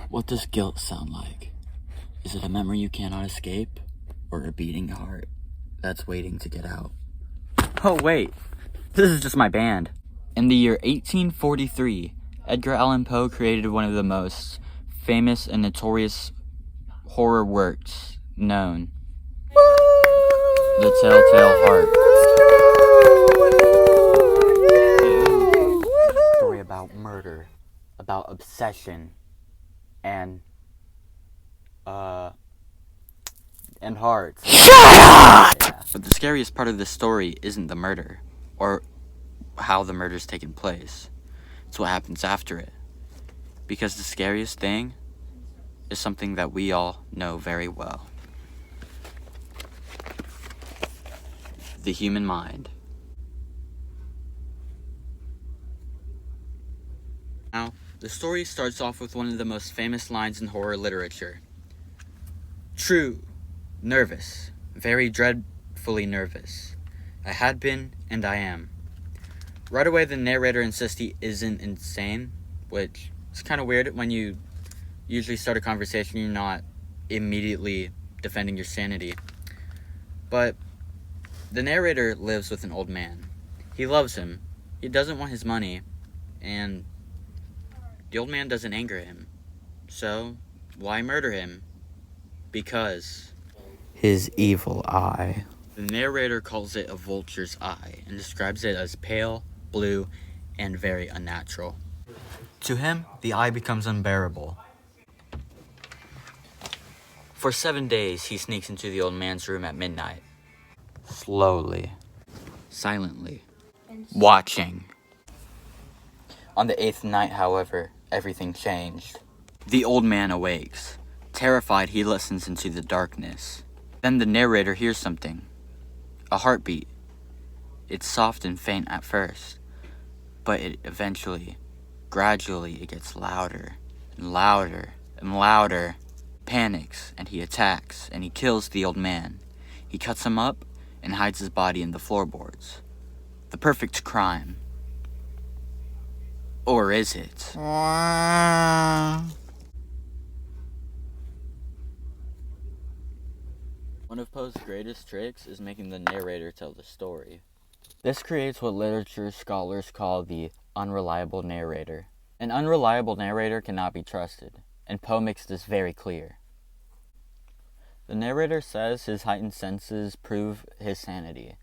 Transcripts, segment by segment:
What does guilt sound like? Is it a memory you cannot escape, or a beating heart that's waiting to get out? Oh wait, this is just my band. In the year 1843, Edgar Allen Poe created one of the most famous and notorious horror works known, The Telltale Heart. A story about murder, about obsession, and hearts. Yeah. But the scariest part of this story isn't the murder, or how the murder's taken place. It's what happens after it. Because the scariest thing is something that we all know very well. The human mind. Now, the story starts off with one of the most famous lines in horror literature. True, nervous, very dreadfully nervous. I had been, and I am. Right away, the narrator insists he isn't insane, which is kind of weird. When you usually start a conversation, you're not immediately defending your sanity. But the narrator lives with an old man. He loves him. He doesn't want his money, and the old man doesn't anger him. So, why murder him? Because his evil eye. The narrator calls it a vulture's eye and describes it as pale, blue, and very unnatural. To him, the eye becomes unbearable. For 7 days, he sneaks into the old man's room at midnight. Slowly. Silently. Watching. On the 8th night, however, everything changed. The old man awakes. Terrified, he listens into the darkness. Then the narrator hears something. A heartbeat. It's soft and faint at first, but it gradually, it gets louder and louder and louder. Panics, and he attacks, and he kills the old man. He cuts him up and hides his body in the floorboards. The perfect crime. Or is it? One of Poe's greatest tricks is making the narrator tell the story. This creates what literature scholars call the unreliable narrator. An unreliable narrator cannot be trusted, and Poe makes this very clear. The narrator says his heightened senses prove his sanity,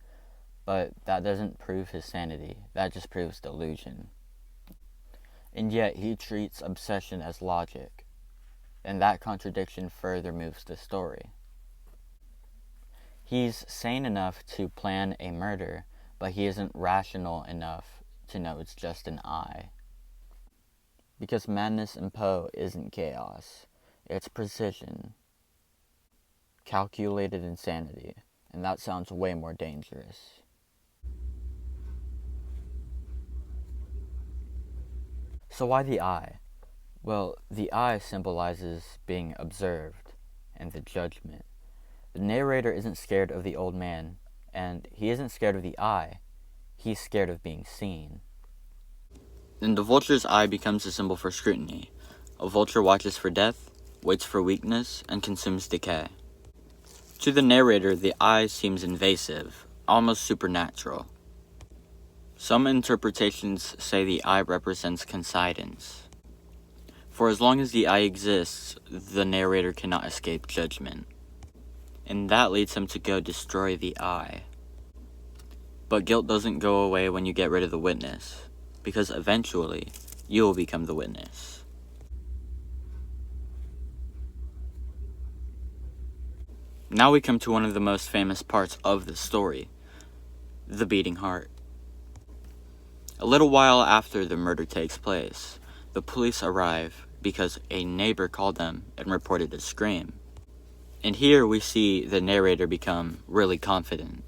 but that doesn't prove his sanity, that just proves delusion. And yet he treats obsession as logic, and that contradiction further moves the story. He's sane enough to plan a murder, but he isn't rational enough to know it's just an eye. Because madness in Poe isn't chaos, it's precision. Calculated insanity, and that sounds way more dangerous. So why the eye? Well, the eye symbolizes being observed and the judgment. The narrator isn't scared of the old man, and he isn't scared of the eye. He's scared of being seen. Then the vulture's eye becomes a symbol for scrutiny. A vulture watches for death, waits for weakness, and consumes decay. To the narrator, the eye seems invasive, almost supernatural. Some interpretations say the eye represents coincidence. For as long as the eye exists, the narrator cannot escape judgment. And that leads him to go destroy the eye. But guilt doesn't go away when you get rid of the witness, because eventually, you will become the witness. Now we come to one of the most famous parts of the story, the beating heart. A little while after the murder takes place, the police arrive because a neighbor called them and reported a scream. And here we see the narrator become really confident.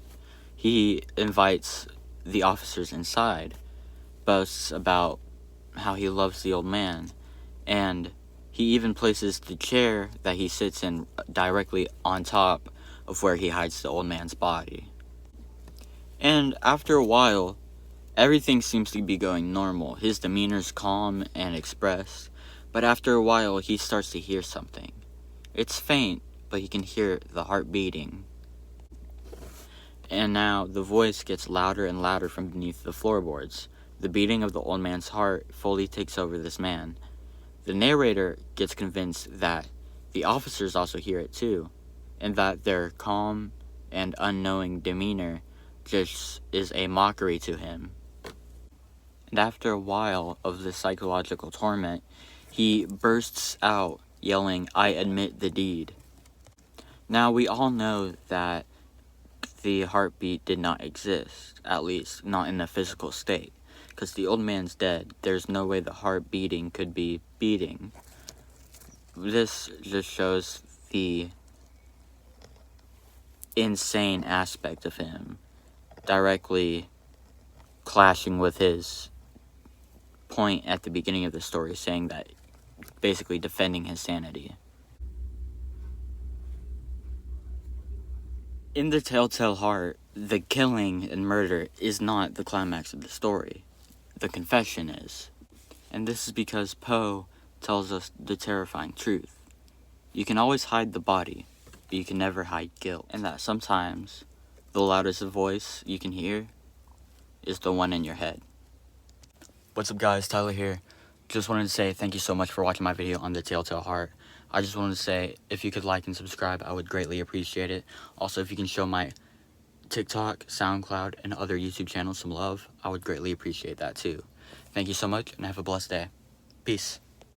He invites the officers inside, boasts about how he loves the old man, and he even places the chair that he sits in directly on top of where he hides the old man's body. And after a while, everything seems to be going normal. His demeanor's calm and expressed, But after a while, he starts to hear something. It's faint, but he can hear the heart beating. And now the voice gets louder and louder from beneath the floorboards. The beating of the old man's heart fully takes over this man. The narrator gets convinced that the officers also hear it too, and that their calm and unknowing demeanor just is a mockery to him. And after a while of this psychological torment, he bursts out yelling, "I admit the deed." Now we all know that the heartbeat did not exist, at least not in a physical state, because the old man's dead. There's no way the heart beating could be beating. This just shows the insane aspect of him, directly clashing with his point at the beginning of the story, saying that, basically defending his sanity. In The Telltale Heart, the killing and murder is not the climax of the story. The confession is. And this is because Poe tells us the terrifying truth. You can always hide the body, but you can never hide guilt. And that sometimes the loudest voice you can hear is the one in your head. What's up guys, Tyler here. Just wanted to say thank you so much for watching my video on The Telltale Heart. I just wanted to say, if you could like and subscribe, I would greatly appreciate it. Also, if you can show my TikTok, SoundCloud, and other YouTube channels some love, I would greatly appreciate that too. Thank you so much, and have a blessed day. Peace.